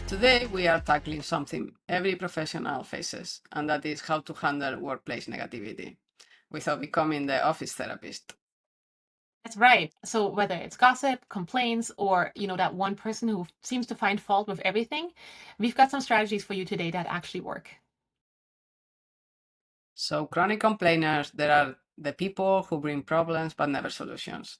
Today, we are tackling something every professional faces, and that is how to handle workplace negativity without becoming the office therapist. That's right. So whether it's gossip, complaints, or that one person who seems to find fault with everything, we've got some strategies for you today that actually work. So, chronic complainers, there are the people who bring problems but never solutions.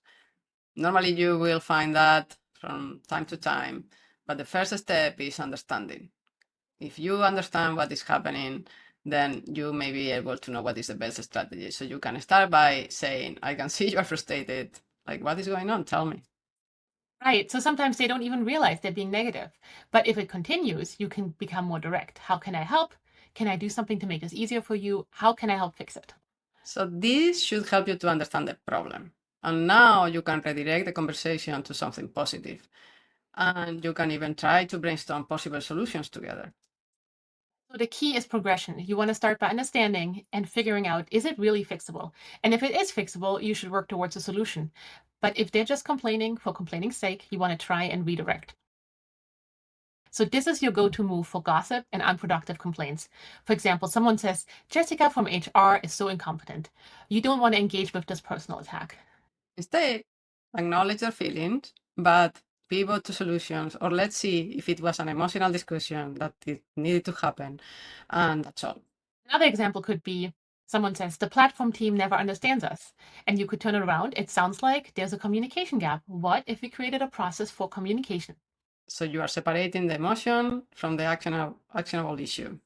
Normally, you will find that from time to time, but the first step is understanding. If you understand what is happening, then you may be able to know what is the best strategy. So, you can start by saying, I can see you are frustrated. Like, what is going on? Tell me. Right. So sometimes they don't even realize they're being negative. But if it continues, you can become more direct. How can I help? Can I do something to make this easier for you? How can I help fix it? So this should help you to understand the problem. And now you can redirect the conversation to something positive. And you can even try to brainstorm possible solutions together. So the key is progression. You want to start by understanding and figuring out, is it really fixable? And if it is fixable, you should work towards a solution. But if they're just complaining for complaining's sake, you want to try and redirect. So this is your go-to move for gossip and unproductive complaints. For example, someone says, Jessica from HR is so incompetent. You don't want to engage with this personal attack. Instead, acknowledge their feelings, but pivot to solutions, or let's see if it was an emotional discussion that it needed to happen. And that's all. Another example could be someone says, the platform team never understands us. And you could turn it around. It sounds like there's a communication gap. What if we created a process for communication? So you are separating the emotion from the actionable issue.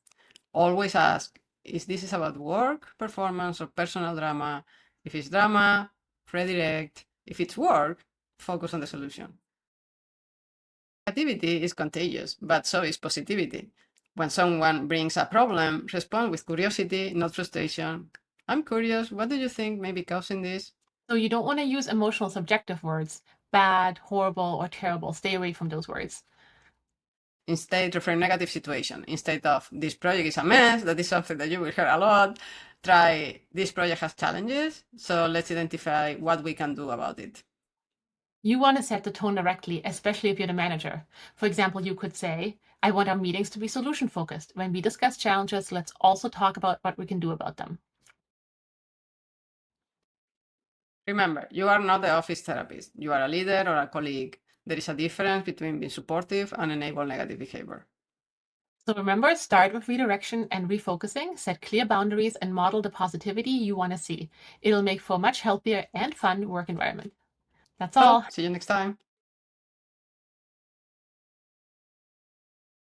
Always ask, is this about work, performance, or personal drama? If it's drama, redirect. If it's work, focus on the solution. Negativity is contagious, but so is positivity. When someone brings a problem, respond with curiosity, not frustration. I'm curious, what do you think may be causing this? So you don't want to use emotional subjective words, bad, horrible, or terrible. Stay away from those words. Instead, refer negative situation. Instead of this project is a mess, that is something that you will hear a lot. Try this project has challenges, so let's identify what we can do about it. You want to set the tone directly, especially if you're the manager. For example, you could say, I want our meetings to be solution focused. When we discuss challenges, let's also talk about what we can do about them. Remember, you are not the office therapist. You are a leader or a colleague. There is a difference between being supportive and enable negative behavior. So remember, start with redirection and refocusing, set clear boundaries, and model the positivity you want to see. It'll make for a much healthier and fun work environment. That's Well, all. see you next time.